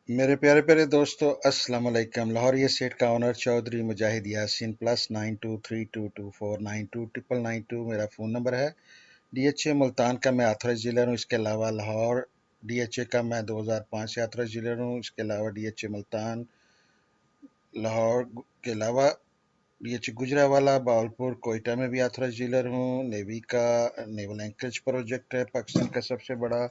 मेरे प्यारे प्यारे दोस्तों, अस्सलाम वालेकुम। लाहौर ये स्टेट का ऑनर चौधरी मुजाहिद यासीन +923224929922 मेरा फ़ोन नंबर है। डीएचए मुल्तान का मैं ऑथराइज डीलर हूँ। इसके अलावा लाहौर डीएचए का मैं 2005 से ऑथराइज डीलर हूँ। इसके अलावा डीएचए मुल्तान लाहौर के अलावा डीएचए गुजरावाला बावलपुर कोयटा में भी ऑथराइज डीलर हूँ। नेवी का नेवल एंकरेज प्रोजेक्ट है पाकिस्तान का सबसे बड़ा,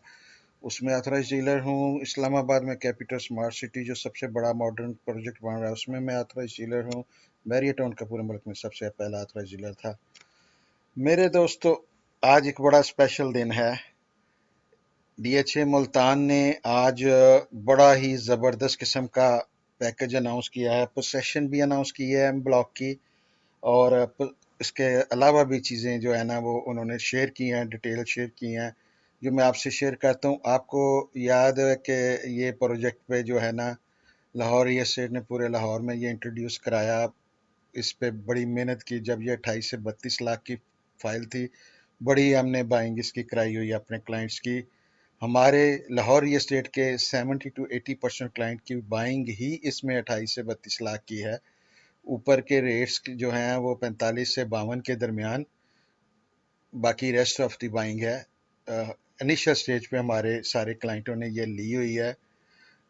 उसमें ऑथराइज डीलर हूँ। इस्लामाबाद में कैपिटल स्मार्ट सिटी जो सबसे बड़ा मॉडर्न प्रोजेक्ट बन रहा है उसमें मैं ऑथराइज डीलर हूँ। मैरियटाउन का पूरे मुल्क में सबसे पहला ऑथराइज डीलर था। मेरे दोस्तों, आज एक बड़ा स्पेशल दिन है। डीएचए मुल्तान ने आज बड़ा ही ज़बरदस्त किस्म का पैकेज अनाउंस किया है। पोसेशन भी अनाउंस की है एम ब्लॉक की, और इसके अलावा भी चीज़ें जो है ना वो उन्होंने शेयर की हैं, डिटेल शेयर की हैं, जो मैं आपसे शेयर करता हूँ। आपको याद है कि ये प्रोजेक्ट पे जो है ना लाहौर ये स्टेट ने पूरे लाहौर में ये इंट्रोड्यूस कराया। इस पे बड़ी मेहनत की। जब ये 28 से 32 लाख की फाइल थी, बड़ी हमने बाइंग इसकी कराई हुई है अपने क्लाइंट्स की। हमारे लाहौर ये स्टेट के 70 to 80% क्लाइंट की बाइंग ही इसमें 28 से 32 लाख की है। ऊपर के रेट्स जो हैं वो 45 से 52 के दरमियान, बाकी रेस्ट ऑफ दी बाइंग है। इनिशियल स्टेज पे हमारे सारे क्लाइंटों ने ये ली हुई है।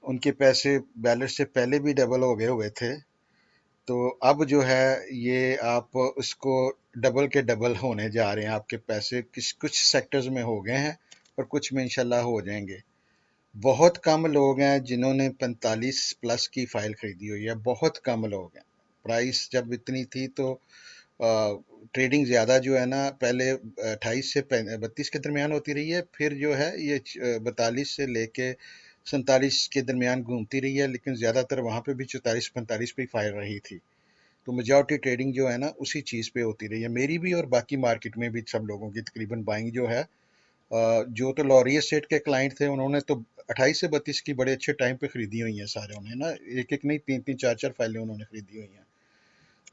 उनके पैसे बैलेंस से पहले भी डबल हो गए हुए थे, तो अब जो है ये आप उसको डबल के डबल होने जा रहे हैं। आपके पैसे किस कुछ सेक्टर्स में हो गए हैं और कुछ में इंशाल्लाह हो जाएंगे। बहुत कम लोग हैं जिन्होंने 45 प्लस की फाइल खरीदी हुई है, बहुत कम लोग हैं। प्राइस जब इतनी थी तो ट्रेडिंग ज़्यादा जो है ना पहले 28 से 32 के दरमियान होती रही है, फिर जो है ये 42 से लेके 47 के दरमियान घूमती रही है, लेकिन ज़्यादातर वहाँ पे भी 44-45 पे ही फाइल रही थी। तो मेजॉरिटी ट्रेडिंग जो है ना उसी चीज़ पे होती रही है, मेरी भी और बाकी मार्केट में भी सब लोगों की तकरीबन बाइंग जो है। जो तो लॉरिया स्टेट के क्लाइंट थे उन्होंने तो 28 से 32 की बड़े अच्छे टाइम पे खरीदी हुई हैं सारे, उन्हें ना एक एक नहीं, तीन तीन चार चार फाइलें उन्होंने खरीदी हुई हैं।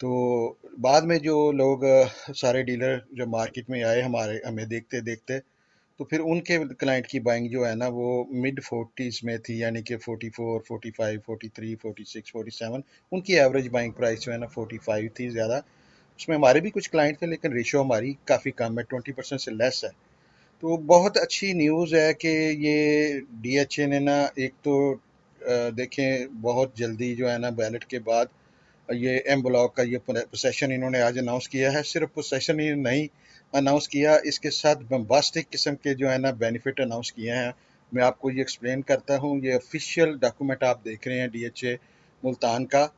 तो बाद में जो लोग सारे डीलर जो मार्केट में आए हमारे हमें देखते देखते, तो फिर उनके क्लाइंट की बाइंग जो है ना वो मिड 40s में थी, यानी कि 44, 45, 43, 46, 47। उनकी एवरेज बाइंग प्राइस जो है ना 45 थी ज़्यादा। उसमें हमारे भी कुछ क्लाइंट थे, लेकिन रेशियो हमारी काफ़ी कम है, 20% से लेस है। तो बहुत अच्छी न्यूज़ है कि ये डीएचए ने ना एक तो देखें बहुत जल्दी जो है ना बैलेट के बाद ये एम ब्लॉक का ये पोसेशन इन्होंने आज अनाउंस किया है। सिर्फ पोसेशन ही नहीं अनाउंस किया, इसके साथ बम्बास्टिक किस्म के जो है ना बेनिफिट अनाउंस किए हैं। मैं आपको ये एक्सप्लेन करता हूँ। ये ऑफिशियल डॉक्यूमेंट आप देख रहे हैं डीएचए मुल्तान का।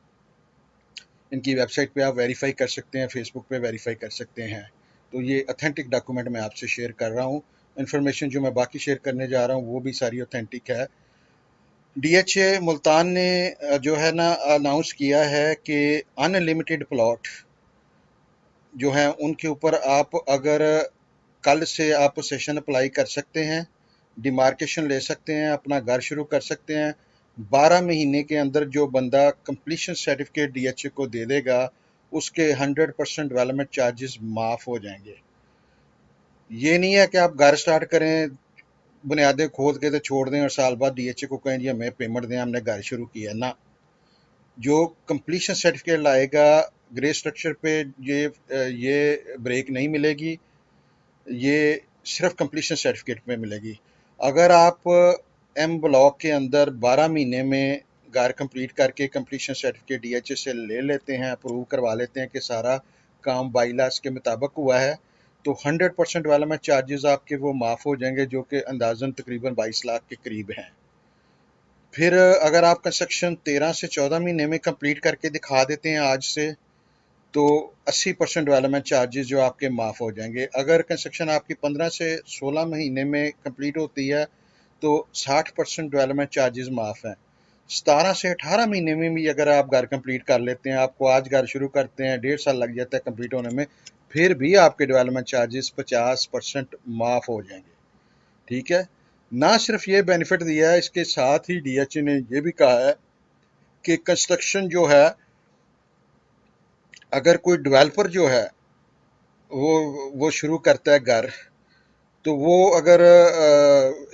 इनकी वेबसाइट पे आप वेरीफाई कर सकते हैं, फेसबुक पे वेरीफाई कर सकते हैं। तो ये ऑथेंटिक डॉक्यूमेंट मैं आपसे शेयर कर रहा हूँ। इन्फॉर्मेशन जो मैं बाकी शेयर करने जा रहा हूँ वो भी सारी ऑथेंटिक है। डीएचए मुल्तान ने जो है ना अनाउंस किया है कि अनलिमिटेड प्लॉट जो हैं उनके ऊपर आप अगर कल से आप सेशन अप्लाई कर सकते हैं, डिमार्केशन ले सकते हैं, अपना घर शुरू कर सकते हैं। 12 महीने के अंदर जो बंदा कंप्लीशन सर्टिफिकेट डीएचए को दे देगा उसके 100% डेवलपमेंट चार्जेस माफ़ हो जाएंगे। ये नहीं है कि आप घर स्टार्ट करें, बुनियादें खोद के तो छोड़ दें और साल बाद डीएचए को कहें जी हमें पेमेंट दें, हमने घर शुरू किया ना। जो कंप्लीशन सर्टिफिकेट लाएगा ग्रे स्ट्रक्चर पे ये ब्रेक नहीं मिलेगी, ये सिर्फ कंप्लीशन सर्टिफिकेट में मिलेगी। अगर आप एम ब्लॉक के अंदर 12 महीने में घर कंप्लीट करके कंप्लीशन सर्टिफिकेट डीएचए से ले लेते हैं, अप्रूव करवा लेते हैं कि सारा काम बाईलास के मुताबिक हुआ है, तो 100% डेवलपमेंट चार्जेस आपके वो माफ़ हो जाएंगे, जो कि अंदाजन तकरीबन 22 लाख के करीब हैं। फिर अगर आप कंस्ट्रक्शन 13 से 14 महीने में कंप्लीट करके दिखा देते हैं आज से, तो 80% डेवलपमेंट चार्जेस जो आपके माफ़ हो जाएंगे। अगर कंस्ट्रक्शन आपकी 15 से 16 महीने में कंप्लीट होती है तो 60% डेवलपमेंट चार्जेस माफ़ हैं। 17 से 18 महीने में भी अगर आप घर कंप्लीट कर लेते हैं, आपको आज घर शुरू करते हैं, 1.5 साल लग जाता है कंप्लीट होने में, फिर भी आपके डेवलपमेंट चार्जेस 50% माफ़ हो जाएंगे। ठीक है। ना सिर्फ ये बेनिफिट दिया है, इसके साथ ही डीएचए ने ये भी कहा है कि कंस्ट्रक्शन जो है, अगर कोई डेवलपर जो है वो शुरू करता है घर, तो वो अगर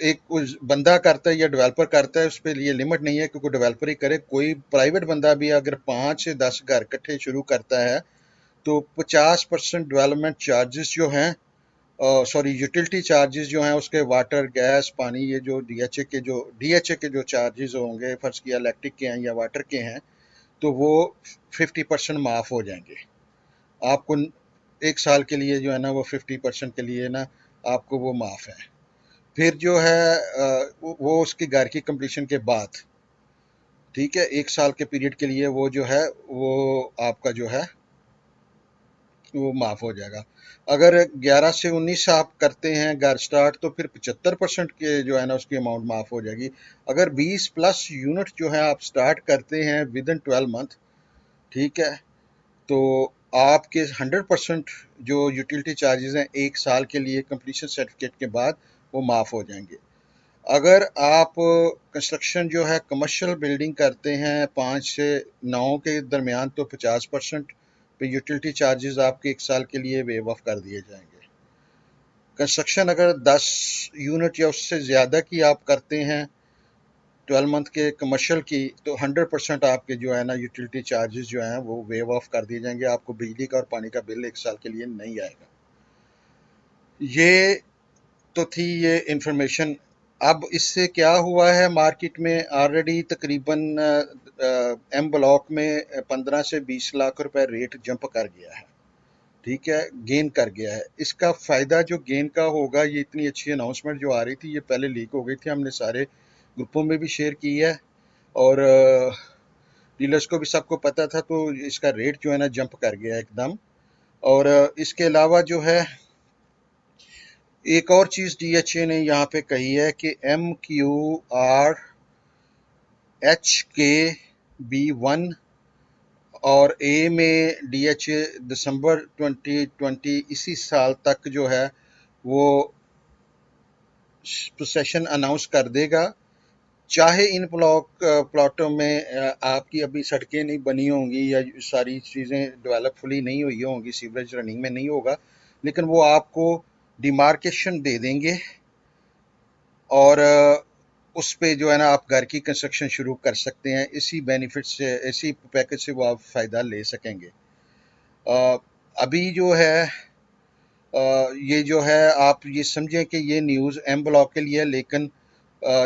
एक बंदा करता है या डेवलपर करता है, उस पर ये लिमिट नहीं है कि कोई डेवलपर ही करे, कोई प्राइवेट बंदा भी अगर 5 से 10 घर इकट्ठे शुरू करता है तो 50% डेवलपमेंट चार्जेस जो हैं, सॉरी यूटिलिटी चार्जेस जो हैं उसके, वाटर गैस पानी, ये जो डीएचए के जो चार्जेस होंगे, फर्ज किया इलेक्ट्रिक के हैं या वाटर के हैं, तो वो 50% माफ़ हो जाएंगे आपको। 1 साल के लिए जो है ना वो 50% के लिए ना आपको वो माफ़ है। फिर जो है वो उसकी घर की कंप्लीशन के बाद, ठीक है, 1 साल के पीरियड के लिए वो जो है वो आपका जो है वो माफ़ हो जाएगा। अगर 11 से 19 आप करते हैं घर स्टार्ट, तो फिर 75% के जो है ना उसकी अमाउंट माफ़ हो जाएगी। अगर 20 प्लस यूनिट जो है आप स्टार्ट करते हैं विद इन 12 मंथ, ठीक है, तो आपके 100% जो यूटिलिटी चार्जेस हैं 1 साल के लिए कंप्लीशन सर्टिफिकेट के बाद वो माफ़ हो जाएंगे। अगर आप कंस्ट्रक्शन जो है कमर्शियल बिल्डिंग करते हैं 5 से 9 के दरमियान, तो 50% पे यूटिलिटी चार्जेस आपके 1 साल के लिए वेव ऑफ कर दिए जाएंगे। कंस्ट्रक्शन अगर 10 यूनिट या उससे ज़्यादा की आप करते हैं 12 मंथ के कमर्शियल की, तो 100% आपके जो है ना यूटिलिटी चार्जेस जो हैं वो वेव ऑफ कर दिए जाएंगे। आपको बिजली का और पानी का बिल 1 साल के लिए नहीं आएगा। ये तो थी ये इंफॉर्मेशन। अब इससे क्या हुआ है, मार्केट में ऑलरेडी तकरीबन एम ब्लॉक में 15 से 20 लाख रुपए रेट जंप कर गया है, ठीक है, गेन कर गया है। इसका फ़ायदा जो गेन का होगा, ये इतनी अच्छी अनाउंसमेंट जो आ रही थी ये पहले लीक हो गई थी, हमने सारे ग्रुपों में भी शेयर की है और डीलर्स को भी सबको पता था, तो इसका रेट जो है ना जंप कर गया एकदम। और इसके अलावा जो है एक और चीज़ डीएचए ने यहाँ पे कही है कि MQRHK-B1 और ए में डीएचए दिसंबर 2020 इसी साल तक जो है वो पोसेशन अनाउंस कर देगा। चाहे इन प्लॉटों में आपकी अभी सड़कें नहीं बनी होंगी या सारी चीज़ें डेवलप फुली नहीं हुई होंगी, सीवरेज रनिंग में नहीं होगा, लेकिन वो आपको डिमार्केशन दे देंगे और उस पे जो है ना आप घर की कंस्ट्रक्शन शुरू कर सकते हैं। इसी बेनिफिट से, इसी पैकेज से वो आप फ़ायदा ले सकेंगे। अभी जो है ये जो है आप ये समझें कि ये न्यूज़ एम ब्लॉक के लिए है, लेकिन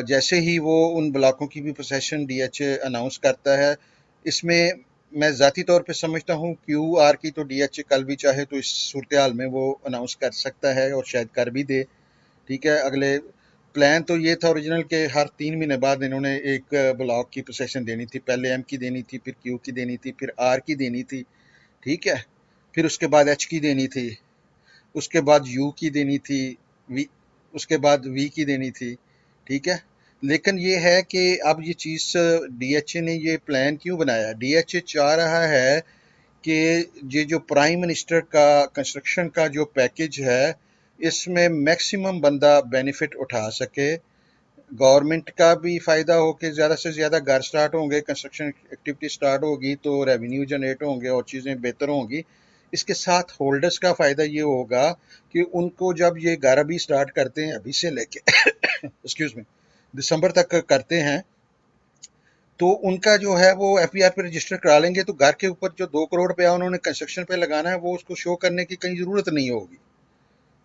जैसे ही वो उन ब्लॉकों की भी पोसेशन डीएचए अनाउंस करता है, इसमें मैं ज़ाती तौर पे समझता हूँ क्यूआर की तो डीएचए कल भी चाहे तो इस सूरत हाल में वो अनाउंस कर सकता है और शायद कर भी दे, ठीक है। अगले प्लान तो ये था ओरिजिनल के हर 3 महीने बाद इन्होंने एक ब्लॉक की पोसेशन देनी थी, पहले एम की देनी थी, फिर क्यू की देनी थी, फिर आर की देनी थी, ठीक है, फिर उसके बाद एच की देनी थी, उसके बाद यू की देनी थी, वी, उसके बाद वी की देनी थी, ठीक है। लेकिन ये है कि अब ये चीज़ डीएचए ने ये प्लान क्यों बनाया, डीएचए चाह रहा है कि ये जो प्राइम मिनिस्टर का कंस्ट्रक्शन का जो पैकेज है, इसमें मैक्सिमम बंदा बेनिफिट उठा सके, गवर्नमेंट का भी फ़ायदा हो कि ज़्यादा से ज़्यादा घर स्टार्ट होंगे, कंस्ट्रक्शन एक्टिविटी स्टार्ट होगी तो रेवेन्यू जनरेट होंगे और चीज़ें बेहतर होंगी। इसके साथ होल्डर्स का फ़ायदा ये होगा कि उनको जब ये घर अभी स्टार्ट करते हैं, अभी से लेके एक्सक्यूज़ मी दिसंबर तक करते हैं, तो उनका जो है वो एफबीआर पे रजिस्टर करा लेंगे, तो घर के ऊपर जो 2 करोड़ रुपया उन्होंने कंस्ट्रक्शन पे लगाना है वो उसको शो करने की कहीं ज़रूरत नहीं होगी,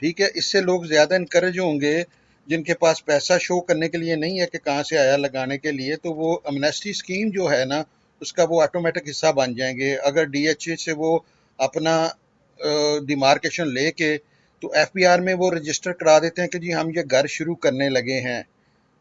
ठीक है। इससे लोग ज़्यादा इनकरेज होंगे, जिनके पास पैसा शो करने के लिए नहीं है कि कहाँ से आया लगाने के लिए, तो वो अमनेस्टी स्कीम जो है ना उसका वो ऑटोमेटिक हिस्सा बन जाएंगे। अगर डीएचए से वो अपना डिमार्केशन लेके तो एफबीआर में वो रजिस्टर करा देते हैं कि जी हम ये घर शुरू करने लगे हैं,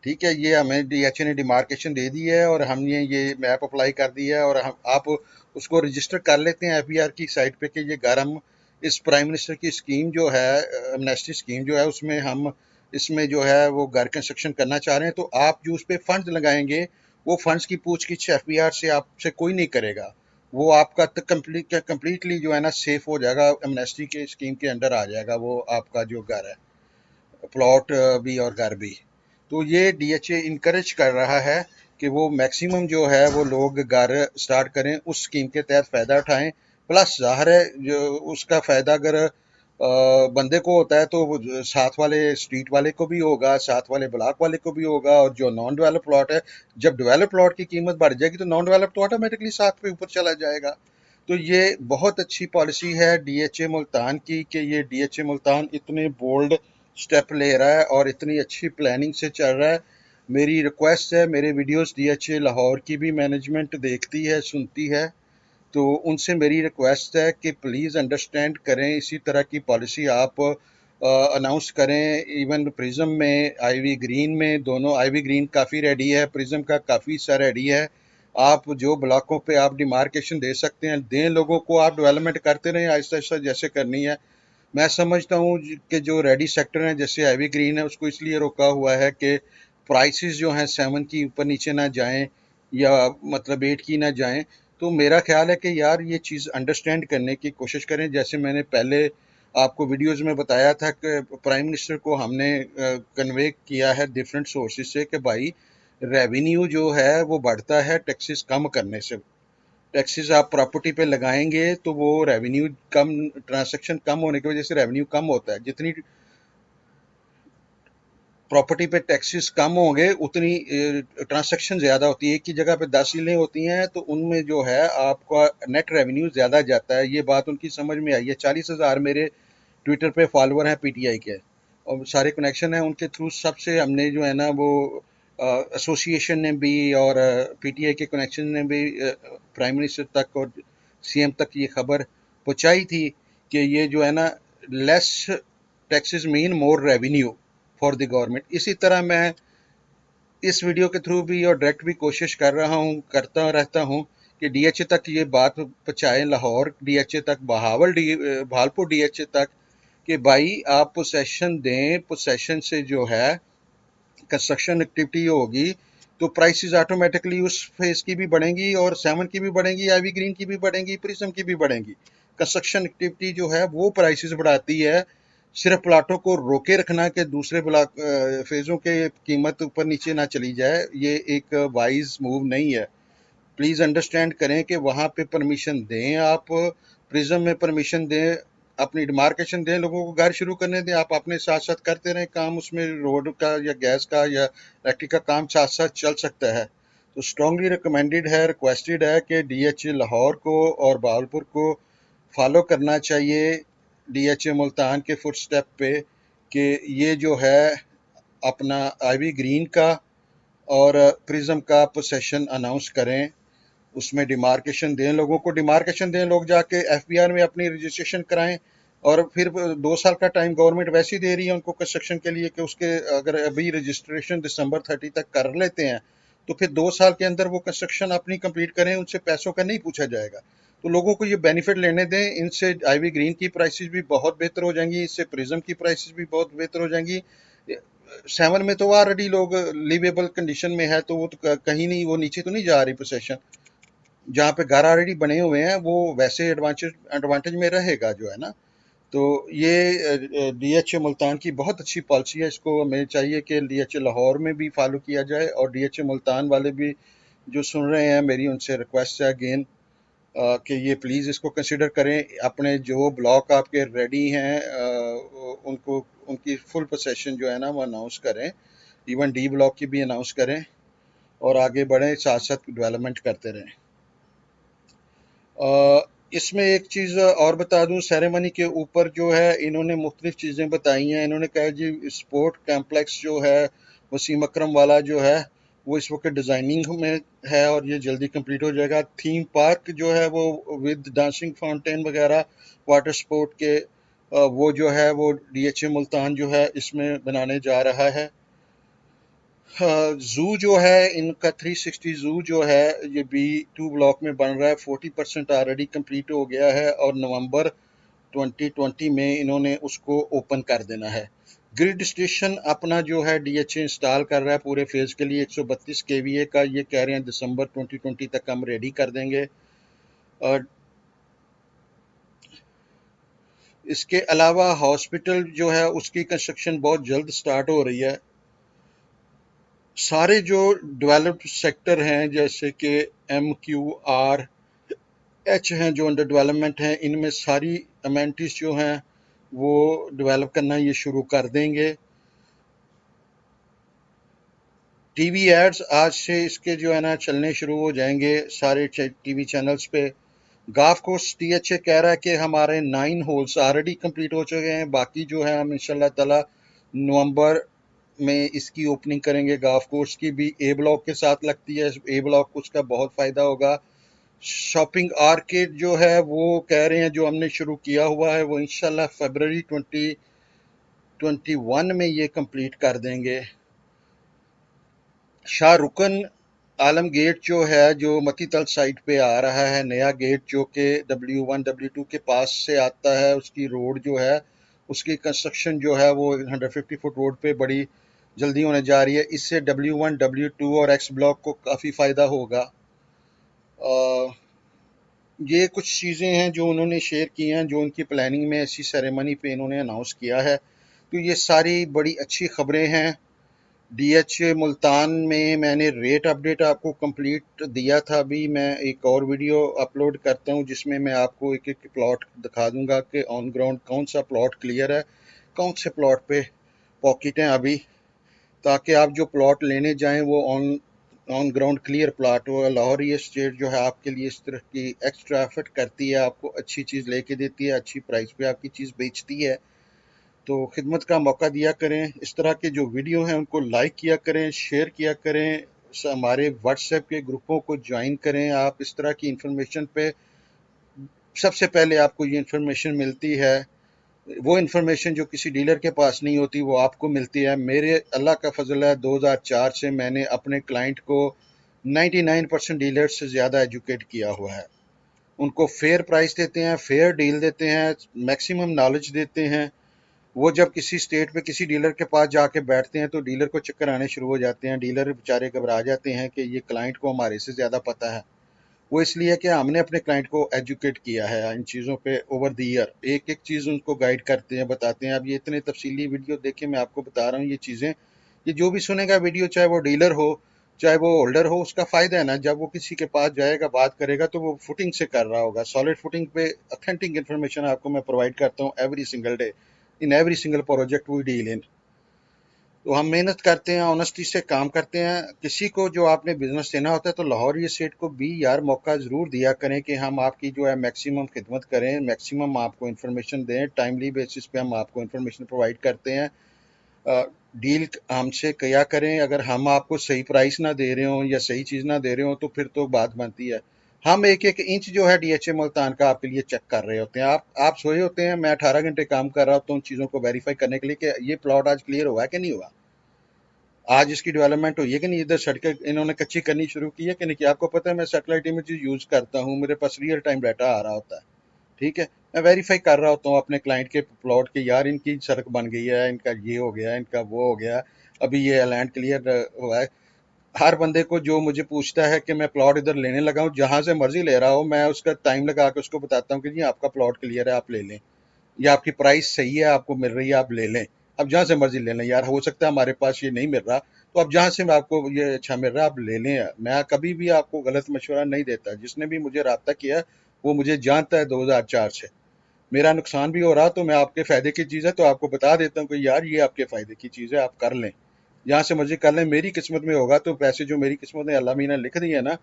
ठीक है, ये हमें डीएचए ने डिमार्केशन दे दी है और हमने ये मैप अप्लाई कर दिया है, और हम आप उसको रजिस्टर कर लेते हैं एफबीआर की साइट पे कि ये घर हम इस प्राइम मिनिस्टर की स्कीम जो है, एमनेस्टी स्कीम जो है, उसमें हम इसमें जो है वो घर कंस्ट्रक्शन करना चाह रहे हैं, तो आप जो उस पर फंड लगाएंगे वो फंड्स की पूछगिछ एफबीआर से आपसे कोई नहीं करेगा। वो आपका कंप्लीटली जो है ना सेफ हो जाएगा, एमनेस्टी के स्कीम के अंडर आ जाएगा वो आपका जो घर है, प्लॉट भी और घर भी। तो ये डीएचए इनकरेज कर रहा है कि वो मैक्सिमम जो है वो लोग घर स्टार्ट करें, उस स्कीम के तहत फ़ायदा उठाएं। प्लस ज़ाहिर है जो उसका फ़ायदा अगर बंदे को होता है तो साथ वाले स्ट्रीट वाले को भी होगा, साथ वाले ब्लॉक वाले को भी होगा, और जो नॉन डेवलप प्लॉट है, जब डेवलप प्लॉट की कीमत बढ़ जाएगी तो नॉन डेवलप तो ऑटोमेटिकली साथ पे ऊपर चला जाएगा। तो ये बहुत अच्छी पॉलिसी है डीएचए मुल्तान की कि ये डीएचए मुल्तान इतने बोल्ड स्टेप ले रहा है और इतनी अच्छी प्लानिंग से चल रहा है। मेरी रिक्वेस्ट है, मेरे वीडियोस डीएचए लाहौर की भी मैनेजमेंट देखती है, सुनती है, तो उनसे मेरी रिक्वेस्ट है कि प्लीज़ अंडरस्टैंड करें, इसी तरह की पॉलिसी आप अनाउंस करें। इवन प्रिज्म में, आईवी ग्रीन में, दोनों आईवी ग्रीन काफ़ी रेडी है, प्रिज्म का काफ़ी सा रेडी है। आप जो ब्लॉकों पे आप डिमार्केशन दे सकते हैं दें, लोगों को आप डेवलपमेंट करते रहें आहिस्ता आहिस्ता जैसे करनी है। मैं समझता हूँ कि जो रेडी सेक्टर है जैसे हैवी ग्रीन है, उसको इसलिए रोका हुआ है कि प्राइसेस जो हैं 7 की ऊपर नीचे ना जाएं, या मतलब 8 की ना जाएं। तो मेरा ख्याल है कि यार ये चीज़ अंडरस्टैंड करने की कोशिश करें। जैसे मैंने पहले आपको वीडियोस में बताया था कि प्राइम मिनिस्टर को हमने कन्वे किया है डिफरेंट सोर्सेज से कि भाई रेवेन्यू जो है वो बढ़ता है टैक्सेस कम करने से। टैक्सेस आप प्रॉपर्टी पे लगाएंगे तो वो रेवेन्यू कम, ट्रांसैक्शन कम होने की वजह से रेवेन्यू कम होता है। जितनी प्रॉपर्टी पे टैक्सेस कम होंगे उतनी ट्रांसैक्शन ज़्यादा होती है। एक की जगह पे 10 डीलें होती हैं तो उनमें जो है आपका नेट रेवेन्यू ज़्यादा जाता है। ये बात उनकी समझ में आई है। 40,000 मेरे ट्विटर पे फॉलोअर हैं पीटीआई के, और सारे कनेक्शन हैं उनके थ्रू। सबसे हमने जो है ना वो एसोसिएशन ने भी और पीटीआई के कनेक्शन ने भी प्राइम मिनिस्टर तक और सीएम तक ये खबर पहुंचाई थी कि ये जो है ना less taxes mean more revenue for the government. इसी तरह मैं इस वीडियो के थ्रू भी और डायरेक्ट भी कोशिश कर रहा हूँ, करता रहता हूँ कि डीएचए तक ये बात पहुँचाएं, लाहौर डीएचए तक, भालपुर डीएचए तक, कि भाई आप पोसेशन दें। पोसेशन से जो है कंस्ट्रक्शन एक्टिविटी होगी तो प्राइसेस ऑटोमेटिकली उस फेज की भी बढ़ेंगी, और 7 की भी बढ़ेंगी, आईवी ग्रीन की भी बढ़ेंगी, प्रिज्म की भी बढ़ेंगी। कंस्ट्रक्शन एक्टिविटी जो है वो प्राइसेस बढ़ाती है। सिर्फ प्लाटों को रोके रखना कि दूसरे ब्लॉक फेजों के कीमत ऊपर नीचे ना चली जाए, ये एक वाइज मूव नहीं है। प्लीज़ अंडरस्टैंड करें कि वहाँ पे परमिशन दें, आप प्रिज्म में परमिशन दें, अपनी डिमार्केशन दें, लोगों को घर शुरू करने दें, आप अपने साथ साथ करते रहें काम। उसमें रोड का या गैस का या इलेक्ट्रिक का काम साथ साथ चल सकता है। तो स्ट्रांगली रिकमेंडेड है, रिक्वेस्टेड है कि डीएचए लाहौर को और बहावलपुर को फॉलो करना चाहिए डीएचए मुल्तान के फुट स्टेप पे, कि ये जो है अपना आईवी ग्रीन का और प्रिज्म का पोसेशन अनाउंस करें। उसमें डिमार्केशन दें, लोगों को डिमार्केशन दें, लोग जाके एफबीआर में अपनी रजिस्ट्रेशन कराएं। और फिर 2 साल का टाइम गवर्नमेंट वैसे ही दे रही है उनको कंस्ट्रक्शन के लिए, कि उसके अगर अभी रजिस्ट्रेशन दिसंबर 30 तक कर लेते हैं तो फिर 2 साल के अंदर वो कंस्ट्रक्शन अपनी कंप्लीट करें, उनसे पैसों का नहीं पूछा जाएगा। तो लोगों को ये बेनिफिट लेने दें। इनसे आईवी ग्रीन की प्राइसेस भी बहुत बेहतर हो जाएंगी, इससे प्रिज्म की प्राइसेस भी बहुत बेहतर हो जाएंगी। 7 में तो ऑलरेडी लोग लिवेबल कंडीशन में है, तो वो तो कहीं नहीं, वो नीचे तो नहीं जा रही पोसेशन। जहाँ पे घर ऑलरेडी बने हुए हैं वो वैसे एडवांटेज एडवांटेज में रहेगा जो है ना। तो ये डीएचए मुल्तान की बहुत अच्छी पॉलिसी है। इसको हमें चाहिए कि डीएचए लाहौर में भी फॉलो किया जाए, और डीएचए मुल्तान वाले भी जो सुन रहे हैं, मेरी उनसे रिक्वेस्ट है अगेन कि ये प्लीज़ इसको कंसिडर करें। अपने जो ब्लॉक आपके रेडी हैं उनको, उनकी फुल पोसेशन जो है ना वो अनाउंस करें। इवन डी ब्लॉक की भी अनाउंस करें, और आगे बढ़ें, साथ साथ डेवलपमेंट करते रहें। इसमें एक चीज़ और बता दूं, सेरेमनी के ऊपर जो है इन्होंने मुख्तलिफ चीज़ें बताई हैं। इन्होंने कहा जी स्पोर्ट कम्प्लेक्स जो है वसीम अकरम वाला जो है वो इस वक्त डिज़ाइनिंग में है और ये जल्दी कंप्लीट हो जाएगा। थीम पार्क जो है वो विद डांसिंग फाउंटेन वगैरह वाटर स्पोर्ट के वो जो है वो डीएचए मुल्तान जो है इसमें बनाने जा रहा है। जू जो है इनका 360 जू जो है ये B2 ब्लॉक में बन रहा है। 40% ऑलरेडी कंप्लीट हो गया है और नवंबर 2020 में इन्होंने उसको ओपन कर देना है। ग्रिड स्टेशन अपना जो है डीएचए इंस्टॉल कर रहा है पूरे फेज के लिए 132 केवीए का। ये कह रहे हैं दिसंबर 2020 तक हम रेडी कर देंगे। और इसके अलावा हॉस्पिटल जो है उसकी कंस्ट्रक्शन बहुत जल्द स्टार्ट हो रही है। सारे जो डेवलप्ड सेक्टर हैं जैसे कि MQRH हैं जो अंडर डेवलपमेंट हैं, इनमें सारी अमेनिटीज जो हैं वो डेवलप करना ये शुरू कर देंगे। टीवी एड्स आज से इसके जो है ना चलने शुरू हो जाएंगे सारे टीवी चैनल्स पे। गाफ कोर्स टीएचए कह रहा है कि हमारे 9 होल्स ऑलरेडी कंप्लीट हो चुके हैं, बाकी जो है हम इंशाल्लाह ताला नवंबर में इसकी ओपनिंग करेंगे। गाफ कोर्स की भी ए ब्लॉक के साथ लगती है, ए ब्लॉक को उसका बहुत फायदा होगा। शॉपिंग आर्केड जो है वो कह रहे हैं जो हमने शुरू किया हुआ है वो इंशाल्लाह फरवरी 2021 में ये कंप्लीट कर देंगे। शाहरुकन आलम गेट जो है जो मतीतल साइड पे आ रहा है नया गेट, जो कि W1 W2 के पास से आता है, उसकी रोड जो है उसकी कंस्ट्रक्शन जो है वो 150 फुट रोड पे बड़ी जल्दी होने जा रही है। इससे W1 W2 और एक्स ब्लॉक को काफ़ी फ़ायदा होगा। ये कुछ चीज़ें हैं जो उन्होंने शेयर की हैं, जो उनकी प्लानिंग में ऐसी सेरेमनी पे इन्होंने अनाउंस किया है। तो ये सारी बड़ी अच्छी खबरें हैं। डीएचए मुल्तान में मैंने रेट अपडेट आपको कंप्लीट दिया था। अभी मैं एक और वीडियो अपलोड करता हूँ जिसमें मैं आपको एक एक प्लॉट दिखा दूंगा कि ऑन ग्राउंड कौन सा प्लॉट क्लियर है, कौन से प्लॉट पे पॉकेट हैं अभी, ताकि आप जो प्लॉट लेने जाएं वो on on ground clear plot हो। लाहौर स्टेट जो है आपके लिए इस तरह की एक्स्ट्रा एफर्ट करती है, आपको अच्छी चीज़ लेके देती है, अच्छी प्राइस पे आपकी चीज़ बेचती है। तो खिदमत का मौका दिया करें। इस तरह के जो वीडियो हैं उनको लाइक किया करें, शेयर किया करें, हमारे व्हाट्सएप के ग्रुपों को ज्वाइन करें। आप इस तरह की इंफॉर्मेशन पे सबसे पहले आपको ये इंफॉर्मेशन मिलती है। वो इंफॉर्मेशन जो किसी डीलर के पास नहीं होती वो आपको मिलती है। मेरे अल्लाह का फजल है, 2004 से मैंने अपने क्लाइंट को 99% डीलर से ज़्यादा एजुकेट किया हुआ है। उनको फेयर प्राइस देते हैं, फेयर डील देते हैं, मैक्सिमम नॉलेज देते हैं। वो जब किसी स्टेट पे किसी डीलर के पास जाके बैठते हैं तो डीलर को चक्कर आने शुरू हो जाते हैं। डीलर बेचारे घबरा जाते हैं कि ये क्लाइंट को हमारे से ज़्यादा पता है। वो इसलिए कि हमने अपने क्लाइंट को एजुकेट किया है इन चीज़ों पे ओवर द ईयर। एक एक चीज़ उनको गाइड करते हैं, बताते हैं। अब ये इतने तफसीली वीडियो देखे, मैं आपको बता रहा हूँ ये चीज़ें। ये जो भी सुनेगा वीडियो, चाहे वो डीलर हो चाहे वो होल्डर हो, उसका फ़ायदा है ना। जब वो किसी के पास जाएगा बात करेगा तो वो फुटिंग से कर रहा होगा, सॉलिड फुटिंग पे। ऑथेंटिक इन्फॉर्मेशन आपको मैं प्रोवाइड करता हूँ every single day in every single project we deal in. तो हम मेहनत करते हैं, ऑनेस्टी से काम करते हैं। किसी को जो आपने बिजनेस देना होता है तो लाहौर स्टेट को भी यार मौका ज़रूर दिया करें कि हम आपकी जो है मैक्सिमम खिदमत करें, मैक्सिमम आपको इन्फॉर्मेशन दें। टाइमली बेसिस पे हम आपको इन्फॉर्मेशन प्रोवाइड करते हैं। डील हमसे किया करें। अगर हम आपको सही प्राइस ना दे रहे हों या सही चीज़ ना दे रहे हों तो फिर तो बात बनती है। हम एक एक इंच जो है डीएचए मुल्तान का आपके लिए चेक कर रहे होते हैं। आप सोए होते हैं, मैं 18 घंटे काम कर रहा होता हूँ उन चीज़ों को वेरीफाई करने के लिए कि ये प्लॉट आज क्लियर हुआ है कि नहीं हुआ, आज इसकी डेवलपमेंट हुई है कि नहीं, इधर सड़कें इन्होंने कच्ची करनी शुरू की है कि नहीं की। आपको पता है मैं सैटेलाइट इमेज यूज़ करता हूँ, मेरे पास रियल टाइम डाटा आ रहा होता है। ठीक है, मैं वेरीफाई कर रहा होता हूँ अपने क्लाइंट के प्लॉट के, यार इनकी सड़क बन गई है, इनका ये हो गया, इनका वो हो गया, अभी ये लैंड क्लियर हुआ है। हर बंदे को जो मुझे पूछता है कि मैं प्लॉट इधर लेने लगा हूँ, जहाँ से मर्जी ले रहा हूँ, मैं उसका टाइम लगा के उसको बताता हूँ कि जी आपका प्लॉट क्लियर है, आप ले लें, या आपकी प्राइस सही है, आपको मिल रही है, आप ले लें। अब जहाँ से मर्जी ले लें यार, हो सकता है हमारे पास ये नहीं मिल रहा, तो अब जहाँ से आपको ये अच्छा मिल रहा है आप ले लें। मैं कभी भी आपको गलत मशवरा नहीं देता। जिसने भी मुझे रब्ता किया वो मुझे जानता है 2004 से। मेरा नुकसान भी हो रहा तो मैं आपके फ़ायदे की चीज़ है तो आपको बता देता हूँ कि यार ये आपके फ़ायदे की चीज़ है, आप कर लें। जहाँ से मर्जी कर लें, मेरी किस्मत में होगा तो पैसे जो मेरी किस्मत में अल्लाह मीना लिख दिए ना,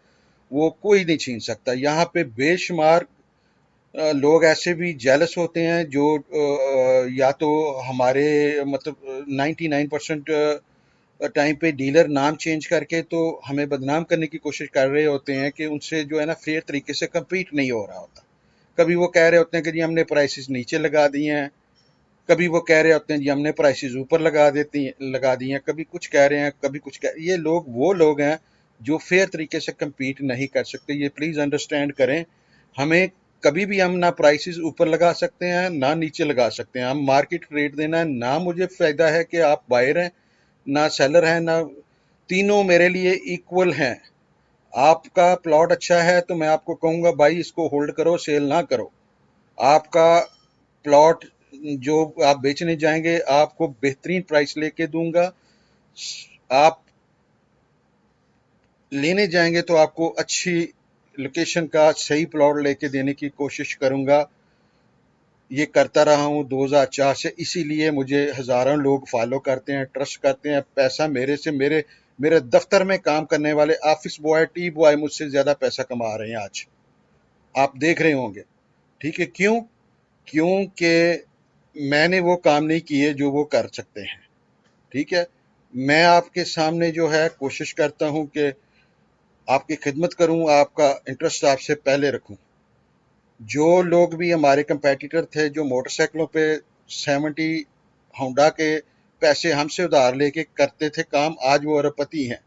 वो कोई नहीं छीन सकता। यहाँ पे बेशुमार लोग ऐसे भी जेलस होते हैं जो या तो हमारे मतलब 99% टाइम पे डीलर नाम चेंज करके तो हमें बदनाम करने की कोशिश कर रहे होते हैं कि उनसे जो है ना फेयर तरीके से कम्पीट नहीं हो रहा होता। कभी वो कह रहे होते हैं कि जी हमने प्राइसेस नीचे लगा दिए हैं, कभी वो कह रहे होते हैं जी हमने प्राइसेस ऊपर लगा दी हैं, कभी कुछ कह रहे हैं, कभी कुछ कह। ये लोग वो लोग हैं जो फेयर तरीके से कम्पीट नहीं कर सकते, ये प्लीज़ अंडरस्टैंड करें। हमें कभी भी हम ना प्राइसेस ऊपर लगा सकते हैं ना नीचे लगा सकते हैं। हम मार्केट रेट देना है, ना मुझे फ़ायदा है कि आप बायर हैं ना सेलर हैं, ना, तीनों मेरे लिए इक्वल हैं। आपका प्लॉट अच्छा है तो मैं आपको कहूँगा भाई इसको होल्ड करो, सेल ना करो। आपका प्लॉट जो आप बेचने जाएंगे आपको बेहतरीन प्राइस लेके दूंगा। आप लेने जाएंगे तो आपको अच्छी लोकेशन का सही प्लॉट लेके देने की कोशिश करूंगा। ये करता रहा हूँ 2004 से, इसीलिए मुझे हजारों लोग फॉलो करते हैं, ट्रस्ट करते हैं। पैसा मेरे से, मेरे मेरे दफ्तर में काम करने वाले ऑफिस बॉय, टी बॉय मुझसे ज्यादा पैसा कमा रहे हैं आज, आप देख रहे होंगे। ठीक है, क्यों? क्योंकि मैंने वो काम नहीं किए जो वो कर सकते हैं। ठीक है, मैं आपके सामने जो है कोशिश करता हूं कि आपकी खिदमत करूं, आपका इंटरेस्ट आपसे पहले रखूं। जो लोग भी हमारे कंपेटिटर थे जो मोटरसाइकिलों पे 70 होंडा के पैसे हमसे उधार लेके करते थे काम, आज वो अरबपति हैं।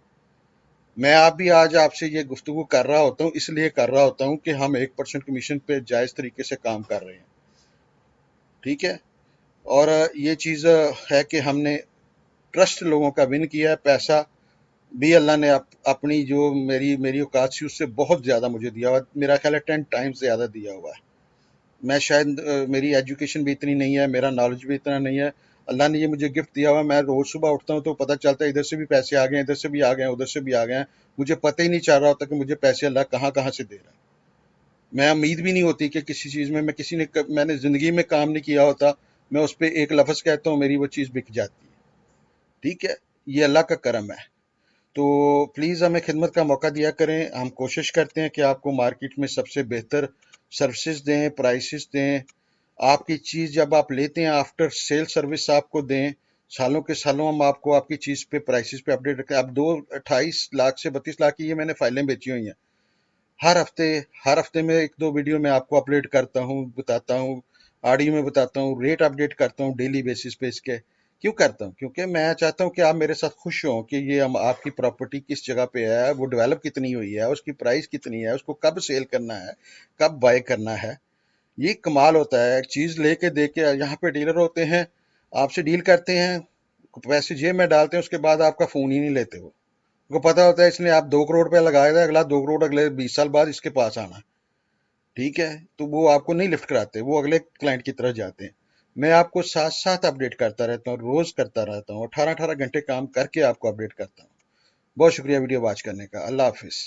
मैं आप भी आज आपसे ये गुफ्तगू कर रहा होता हूँ, इसलिए कर रहा होता हूँ कि हम 1% कमीशन पे जायज तरीके से काम कर रहे हैं। ठीक है, और ये चीज़ है कि हमने ट्रस्ट लोगों का विन किया है। पैसा भी अल्लाह ने अपनी जो मेरी मेरी औकात थी उससे बहुत ज़्यादा मुझे दिया हुआ, मेरा ख्याल है 10 टाइम्स ज़्यादा दिया हुआ है। मैं शायद मेरी एजुकेशन भी इतनी नहीं है, मेरा नॉलेज भी इतना नहीं है। अल्लाह ने ये मुझे गिफ्ट दिया हुआ है। मैं रोज़ सुबह उठता हूँ तो पता चलता है इधर से भी पैसे आ गए हैं, इधर से भी आ गए हैं, उधर से भी आ गए हैं। मुझे पता ही नहीं चल रहा होता कि मुझे पैसे अल्लाह कहाँ कहाँ से दे रहा है। मैं उम्मीद भी नहीं होती कि किसी चीज़ में मैंने ज़िंदगी में काम नहीं किया होता, मैं उस पर एक लफ्ज़ कहता हूँ, मेरी वो चीज़ बिक जाती है। ठीक है, ये अल्लाह का करम है। तो प्लीज़ हमें खिदमत का मौका दिया करें। हम कोशिश करते हैं कि आपको मार्केट में सबसे बेहतर सर्विसेज दें, प्राइसेस दें। आपकी चीज़ जब आप लेते हैं, आफ्टर सेल सर्विस आपको दें। सालों के सालों हम आपको आपकी चीज़ पे प्राइसेस पे अपडेट रखें। अब 28 लाख से 32 लाख की ये मैंने फाइलें बेची हुई हैं। हर हफ्ते हर हफ्ते में एक दो वीडियो में आपको अपडेट करता हूँ, बताता हूँ, ऑडियो में बताता हूँ, रेट अपडेट करता हूँ डेली बेसिस पे इसके। क्यों करता हूँ? क्योंकि मैं चाहता हूँ कि आप मेरे साथ खुश हों कि ये हम आपकी प्रॉपर्टी किस जगह पे है, वो डेवलप कितनी हुई है, उसकी प्राइस कितनी है, उसको कब सेल करना है, कब बाय करना है। ये कमाल होता है, एक चीज लेके दे के। यहाँ पे डीलर होते हैं, आपसे डील करते हैं, पैसे जेब में डालते हैं, उसके बाद आपका फोन ही नहीं लेते वो। उनको पता होता है इसने आप 2 करोड़ रुपया लगाया था, अगला 2 करोड़ अगले 20 साल बाद इसके पास आना है। ठीक है, तो वो आपको नहीं लिफ्ट कराते, वो अगले क्लाइंट की तरफ जाते हैं। मैं आपको साथ साथ अपडेट करता रहता हूँ, रोज करता रहता हूँ, 18-18 घंटे काम करके आपको अपडेट करता हूँ। बहुत शुक्रिया वीडियो वॉच करने का। अल्लाह हाफिज।